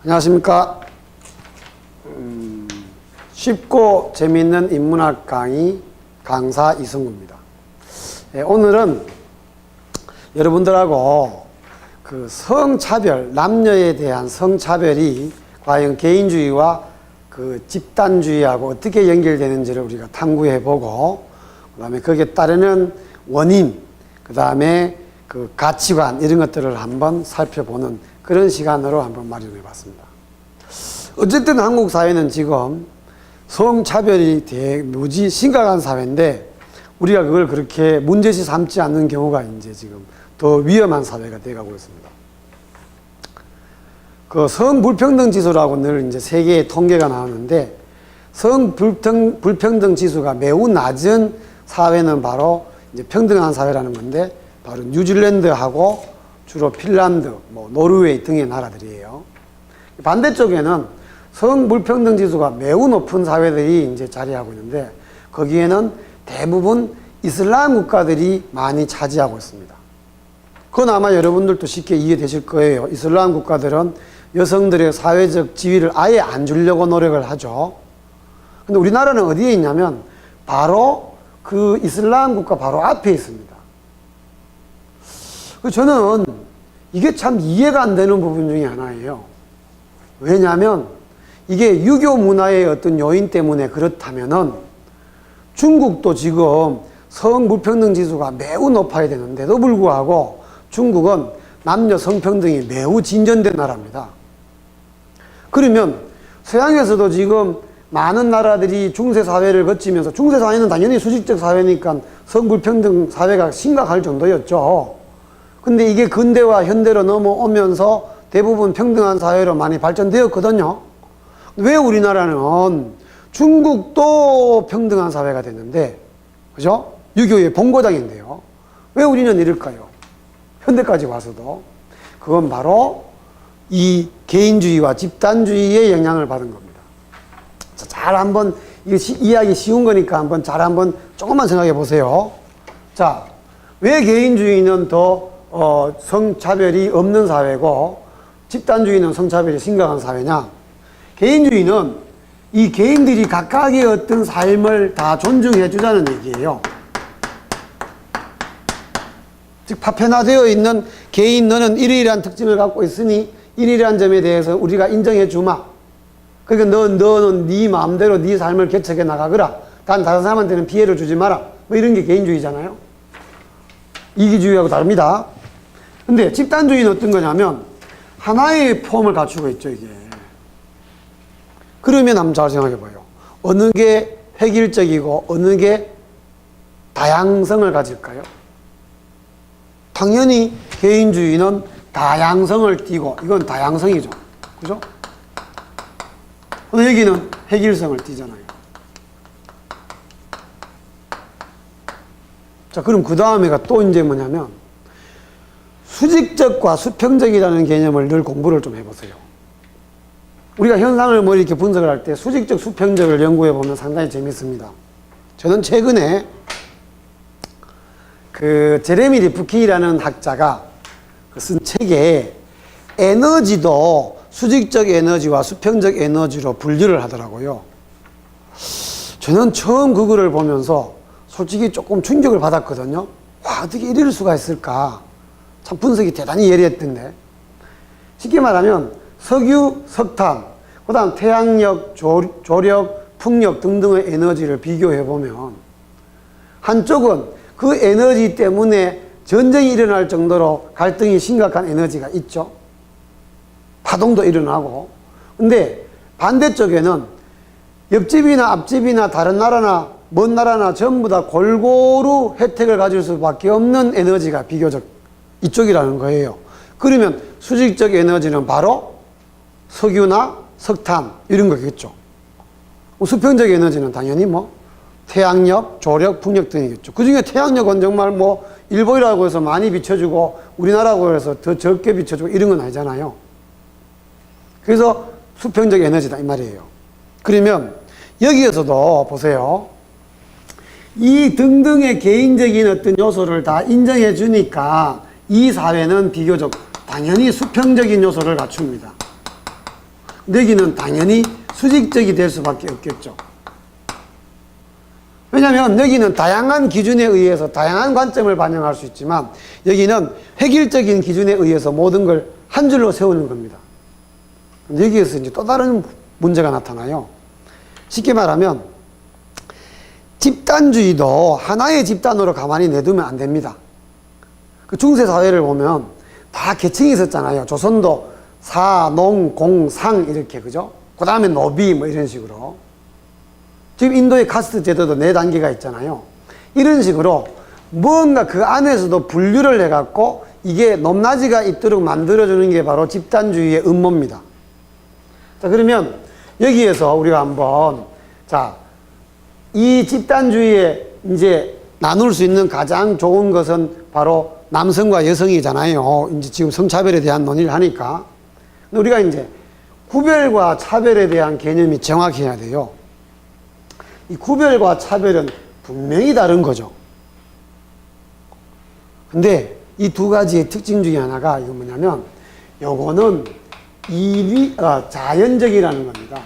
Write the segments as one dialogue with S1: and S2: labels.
S1: 안녕하십니까. 쉽고 재미있는 인문학 강의 강사 이승구입니다. 오늘은 여러분들하고 그 성차별, 남녀에 대한 성차별이 과연 개인주의와 그 집단주의하고 어떻게 연결되는지를 우리가 탐구해보고, 그 다음에 거기에 따르는 원인, 그 다음에 그 가치관, 이런 것들을 한번 살펴보는 그런 시간으로 한번 마련해 봤습니다. 어쨌든 한국 사회는 지금 성차별이 무지 심각한 사회인데, 우리가 그걸 그렇게 문제시 삼지 않는 경우가 이제 지금 더 위험한 사회가 되어가고 있습니다. 그 성불평등 지수라고 늘 이제 세계의 통계가 나오는데, 성불평등 지수가 매우 낮은 사회는 바로 이제 평등한 사회라는 건데, 바로 뉴질랜드하고 주로 핀란드, 노르웨이 등의 나라들이에요. 반대쪽에는 성불평등 지수가 매우 높은 사회들이 이제 자리하고 있는데, 거기에는 대부분 이슬람 국가들이 많이 차지하고 있습니다. 그건 아마 여러분들도 쉽게 이해되실 거예요. 이슬람 국가들은 여성들의 사회적 지위를 아예 안 주려고 노력을 하죠. 근데 우리나라는 어디에 있냐면 바로 그 이슬람 국가 바로 앞에 있습니다. 저는 이게 참 이해가 안 되는 부분 중에 하나예요. 왜냐하면 이게 유교 문화의 어떤 요인 때문에 그렇다면은 중국도 지금 성불평등 지수가 매우 높아야 되는데도 불구하고 중국은 남녀 성평등이 매우 진전된 나라입니다. 그러면 서양에서도 지금 많은 나라들이 중세사회를 거치면서, 중세사회는 당연히 수직적 사회니까 성불평등 사회가 심각할 정도였죠. 근데 이게 근대와 현대로 넘어오면서 대부분 평등한 사회로 많이 발전되었거든요. 왜 우리나라는 중국도 평등한 사회가 됐는데, 그죠? 유교의 본고장인데요. 왜 우리는 이럴까요? 현대까지 와서도. 그건 바로 이 개인주의와 집단주의의 영향을 받은 겁니다. 자, 잘 한번, 이해하기 쉬운 거니까 한번 조금만 생각해 보세요. 자, 왜 개인주의는 더 성차별이 없는 사회고 집단주의는 성차별이 심각한 사회냐? 개인주의는 이 개인들이 각각의 어떤 삶을 다 존중해 주자는 얘기예요. 즉, 파편화되어 있는 개인, 너는 이러이러한 특징을 갖고 있으니 이러이러한 점에 대해서 우리가 인정해 주마. 그러니까 너는 네 마음대로 네 삶을 개척해 나가거라. 단 다른 사람한테는 피해를 주지 마라. 이런 게 개인주의잖아요. 이기주의하고 다릅니다. 근데 집단주의는 어떤 거냐면 하나의 폼을 갖추고 있죠, 이게. 그러면 한번 잘 생각해 봐요. 어느 게 획일적이고 어느 게 다양성을 가질까요? 당연히 개인주의는 다양성을 띠고, 이건 다양성이죠. 그죠? 여기는 획일성을 띠잖아요. 자, 그럼 그 다음에가 또 이제 뭐냐면 수직적과 수평적이라는 개념을 늘 공부를 좀 해보세요. 우리가 현상을 이렇게 분석을 할 때 수직적, 수평적을 연구해 보면 상당히 재밌습니다. 저는 최근에 그 제레미 리프킨이라는 학자가 쓴 책에 에너지도 수직적 에너지와 수평적 에너지로 분류를 하더라고요. 저는 처음 그 글을 보면서 솔직히 조금 충격을 받았거든요. 와, 어떻게 이럴 수가 있을까? 참 분석이 대단히 예리했던데. 쉽게 말하면 석유, 석탄, 그 다음 태양력, 조력, 풍력 등등의 에너지를 비교해보면 한쪽은 그 에너지 때문에 전쟁이 일어날 정도로 갈등이 심각한 에너지가 있죠. 파동도 일어나고. 근데 반대쪽에는 옆집이나 앞집이나 다른 나라나 먼 나라나 전부 다 골고루 혜택을 가질 수밖에 없는 에너지가 비교적 이쪽이라는 거예요. 그러면 수직적 에너지는 바로 석유나 석탄 이런 거겠죠. 수평적 에너지는 당연히 태양력, 조력, 풍력 등이겠죠. 그 중에 태양력은 정말 일본이라고 해서 많이 비춰주고 우리나라고 해서 더 적게 비춰주고 이런 건 아니잖아요. 그래서 수평적 에너지다 이 말이에요. 그러면 여기에서도 보세요. 이 등등의 개인적인 어떤 요소를 다 인정해 주니까 이 사회는 비교적 당연히 수평적인 요소를 갖춥니다. 여기는 당연히 수직적이 될 수밖에 없겠죠. 왜냐하면 여기는 다양한 기준에 의해서 다양한 관점을 반영할 수 있지만 여기는 획일적인 기준에 의해서 모든 걸 한 줄로 세우는 겁니다. 여기에서 이제 또 다른 문제가 나타나요. 쉽게 말하면 집단주의도 하나의 집단으로 가만히 내두면 안 됩니다. 그 중세 사회를 보면 다 계층이 있었잖아요. 조선도 사, 농, 공, 상 이렇게, 그죠? 그 다음에 노비 뭐 이런 식으로. 지금 인도의 카스트 제도도 4단계가 있잖아요. 이런 식으로 뭔가 그 안에서도 분류를 해갖고 이게 높낮이가 있도록 만들어주는 게 바로 집단주의의 음모입니다. 자, 그러면 여기에서 우리가 한번, 자, 이 집단주의에 이제 나눌 수 있는 가장 좋은 것은 바로 남성과 여성이잖아요. 이제 지금 성차별에 대한 논의를 하니까. 근데 우리가 이제 구별과 차별에 대한 개념이 정확해야 돼요. 이 구별과 차별은 분명히 다른 거죠. 근데 이 두 가지의 특징 중에 하나가 이거 뭐냐면 요거는 자연적이라는 겁니다.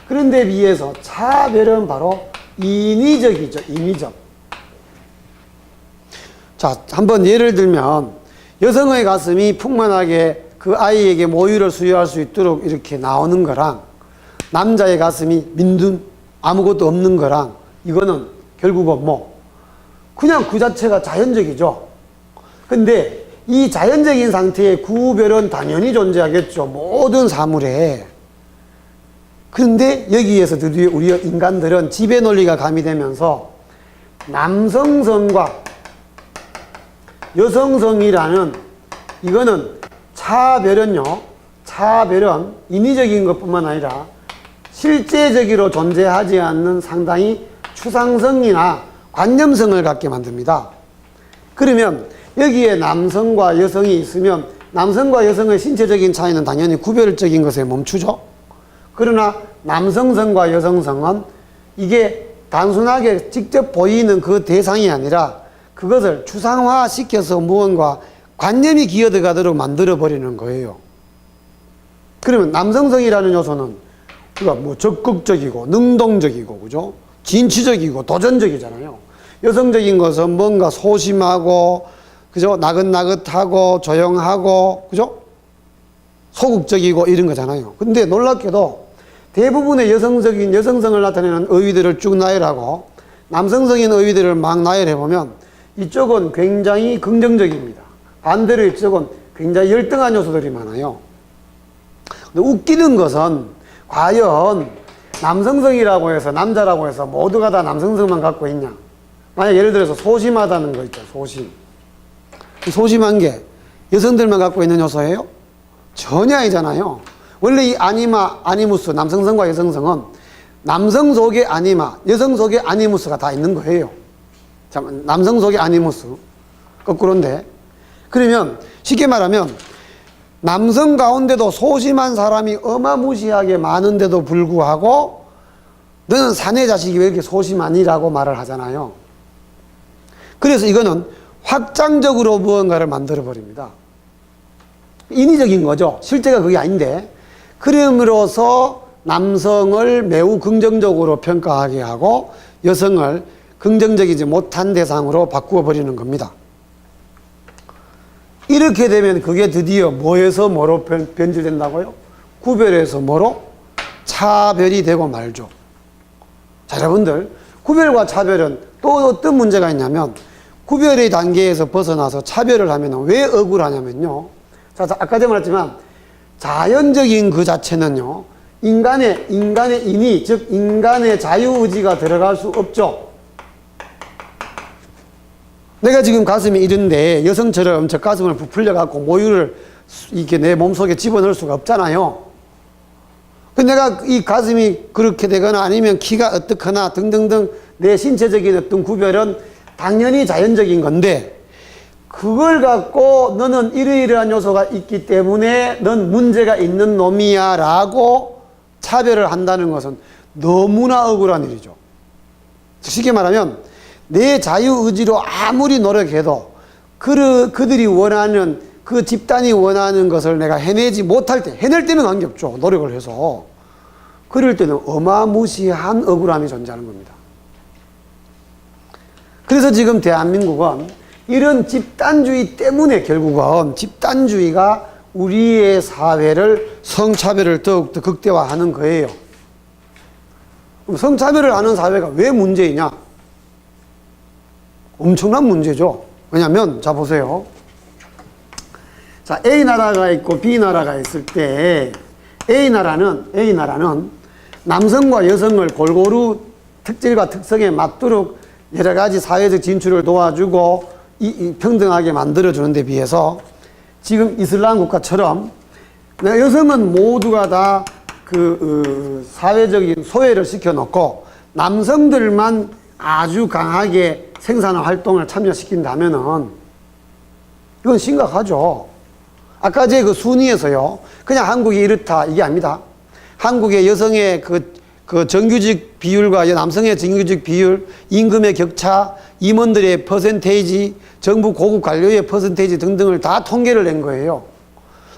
S1: 그런데 비해서 차별은 바로 인위적이죠. 인위적. 자, 한번 예를 들면 여성의 가슴이 풍만하게 그 아이에게 모유를 수유할 수 있도록 이렇게 나오는 거랑 남자의 가슴이 민둔 아무것도 없는 거랑 이거는 결국은 뭐 그냥 그 자체가 자연적이죠. 근데 이 자연적인 상태의 구별은 당연히 존재하겠죠. 모든 사물에. 그런데 여기에서 드디어 우리 인간들은 지배 논리가 가미되면서 남성성과 여성성이라는 이거는 차별은 인위적인 것뿐만 아니라 실제적으로 존재하지 않는 상당히 추상성이나 관념성을 갖게 만듭니다. 그러면 여기에 남성과 여성이 있으면 남성과 여성의 신체적인 차이는 당연히 구별적인 것에 멈추죠. 그러나 남성성과 여성성은 이게 단순하게 직접 보이는 그 대상이 아니라 그것을 추상화시켜서 무언가 관념이 기어들어가도록 만들어버리는 거예요. 그러면 남성성이라는 요소는 그러니까 뭐 적극적이고 능동적이고, 그죠? 진취적이고 도전적이잖아요. 여성적인 것은 뭔가 소심하고, 그죠? 나긋나긋하고 조용하고, 그죠? 소극적이고 이런 거잖아요. 근데 놀랍게도 대부분의 여성성을 나타내는 어휘들을 쭉 나열하고 남성성인 어휘들을 막 나열해보면 이쪽은 굉장히 긍정적입니다. 반대로 이쪽은 굉장히 열등한 요소들이 많아요. 근데 웃기는 것은 과연 남성성이라고 해서 남자라고 해서 모두가 다 남성성만 갖고 있냐? 만약 예를 들어서 소심하다는 거 있죠. 소심한 게 여성들만 갖고 있는 요소예요? 전혀 아니잖아요. 원래 이 아니무스, 남성성과 여성성은 남성 속의 아니마, 여성 속의 아니무스가 다 있는 거예요. 남성 속의 아니무스. 거꾸로인데. 그러면 쉽게 말하면 남성 가운데도 소심한 사람이 어마무시하게 많은데도 불구하고 너는 사내 자식이 왜 이렇게 소심하니라고 말을 하잖아요. 그래서 이거는 확장적으로 무언가를 만들어 버립니다. 인위적인 거죠. 실제가 그게 아닌데. 그럼으로써 남성을 매우 긍정적으로 평가하게 하고 여성을 긍정적이지 못한 대상으로 바꾸어 버리는 겁니다. 이렇게 되면 그게 드디어 뭐에서 뭐로 변질된다고요? 구별에서 뭐로? 차별이 되고 말죠. 자, 여러분들, 구별과 차별은 또 어떤 문제가 있냐면 구별의 단계에서 벗어나서 차별을 하면 왜 억울하냐면요. 자, 아까 전에 말했지만 자연적인 그 자체는요, 인간의 인위, 즉 인간의 자유의지가 들어갈 수 없죠. 내가 지금 가슴이 이런데 여성처럼 저 가슴을 부풀려 갖고 모유를 이렇게 내 몸속에 집어넣을 수가 없잖아요. 근데 내가 이 가슴이 그렇게 되거나 아니면 키가 어떻거나 등등등 내 신체적인 어떤 구별은 당연히 자연적인 건데 그걸 갖고 너는 이러이러한 요소가 있기 때문에 넌 문제가 있는 놈이야 라고 차별을 한다는 것은 너무나 억울한 일이죠. 쉽게 말하면 내 자유의지로 아무리 노력해도 그들이 원하는 그 집단이 원하는 것을 내가 해내지 못할 때, 해낼 때는 관계없죠. 노력을 해서. 그럴 때는 어마무시한 억울함이 존재하는 겁니다. 그래서 지금 대한민국은 이런 집단주의 때문에 결국은 집단주의가 우리의 사회를 성차별을 더욱더 극대화하는 거예요. 그럼 성차별을 하는 사회가 왜 문제이냐? 엄청난 문제죠. 왜냐면, 자, 보세요. 자, A나라가 있고 B나라가 있을 때, A나라는 남성과 여성을 골고루 특질과 특성에 맞도록 여러 가지 사회적 진출을 도와주고 평등하게 만들어주는 데 비해서 지금 이슬람 국가처럼 여성은 모두가 다 사회적인 소외를 시켜놓고 남성들만 아주 강하게 생산 활동을 참여시킨다면은 이건 심각하죠. 아까 제 그 순위에서요, 그냥 한국이 이렇다 이게 아닙니다. 한국의 여성의 그 정규직 비율과 남성의 정규직 비율, 임금의 격차, 임원들의 퍼센테이지, 정부 고급 관료의 퍼센테이지 등등을 다 통계를 낸 거예요.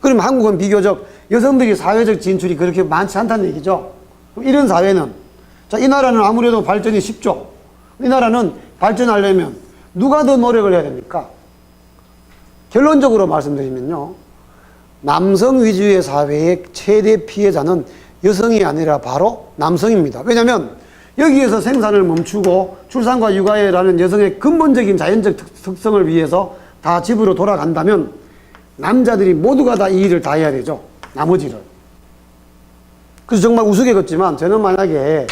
S1: 그럼 한국은 비교적 여성들이 사회적 진출이 그렇게 많지 않다는 얘기죠. 이런 사회는, 자, 이 나라는 아무래도 발전이 쉽죠. 이 나라는 발전하려면 누가 더 노력을 해야 됩니까? 결론적으로 말씀드리면요, 남성 위주의 사회의 최대 피해자는 여성이 아니라 바로 남성입니다. 왜냐하면 여기에서 생산을 멈추고 출산과 육아라는 여성의 근본적인 자연적 특성을 위해서 다 집으로 돌아간다면 남자들이 모두가 다 이 일을 다 해야 되죠. 나머지를. 그래서 정말 우스갯없지만 저는 만약에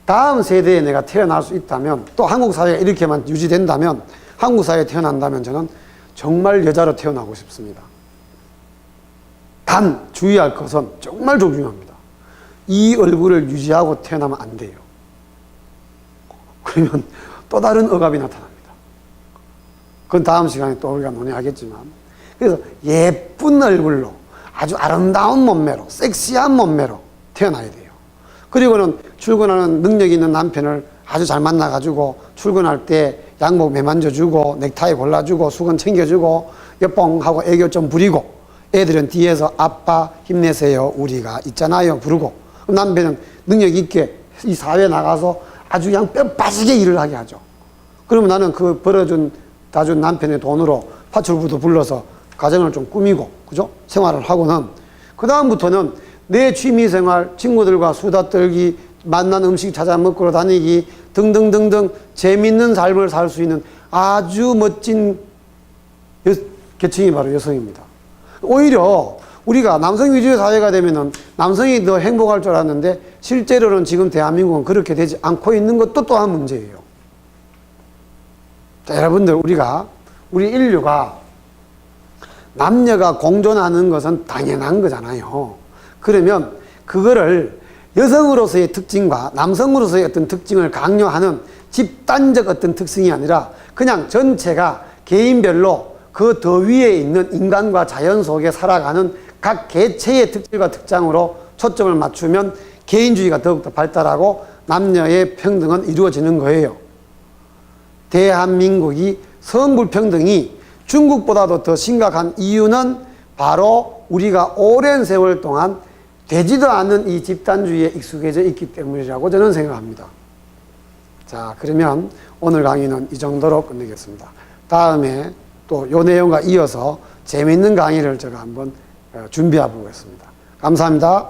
S1: 다음 세대에 내가 태어날 수 있다면, 또 한국 사회가 이렇게만 유지된다면, 한국 사회에 태어난다면 저는 정말 여자로 태어나고 싶습니다. 단 주의할 것은 정말 중요합니다. 이 얼굴을 유지하고 태어나면 안 돼요. 그러면 또 다른 억압이 나타납니다. 그건 다음 시간에 또 우리가 논의하겠지만, 그래서 예쁜 얼굴로 아주 아름다운 몸매로, 섹시한 몸매로 태어나야 돼요. 그리고는 출근하는 능력 있는 남편을 아주 잘 만나가지고 출근할 때 양복 매만져주고 넥타이 골라주고 수건 챙겨주고 여뽕하고 애교 좀 부리고, 애들은 뒤에서 아빠 힘내세요 우리가 있잖아요 부르고, 남편은 능력 있게 이 사회에 나가서 아주 그냥 뼈 빠지게 일을 하게 하죠. 그러면 나는 그 다준 남편의 돈으로 파출부도 불러서 가정을 좀 꾸미고, 그죠? 생활을 하고는, 그 다음부터는 내 취미생활, 친구들과 수다 떨기, 맛난 음식 찾아 먹으러 다니기 등등등등 재밌는 삶을 살 수 있는 아주 멋진 계층이 바로 여성입니다. 오히려 우리가 남성 위주의 사회가 되면은 남성이 더 행복할 줄 알았는데 실제로는 지금 대한민국은 그렇게 되지 않고 있는 것도 또한 문제예요. 자, 여러분들, 우리 인류가 남녀가 공존하는 것은 당연한 거잖아요. 그러면 그거를 여성으로서의 특징과 남성으로서의 어떤 특징을 강요하는 집단적 어떤 특성이 아니라 그냥 전체가 개인별로 그 더 위에 있는 인간과 자연 속에 살아가는 각 개체의 특질과 특장으로 초점을 맞추면 개인주의가 더욱더 발달하고 남녀의 평등은 이루어지는 거예요. 대한민국이 성불평등이 중국보다도 더 심각한 이유는 바로 우리가 오랜 세월 동안 되지도 않은 이 집단주의에 익숙해져 있기 때문이라고 저는 생각합니다. 자, 그러면 오늘 강의는 이 정도로 끝내겠습니다. 다음에 또 이 내용과 이어서 재미있는 강의를 제가 한번 준비해 보겠습니다. 감사합니다.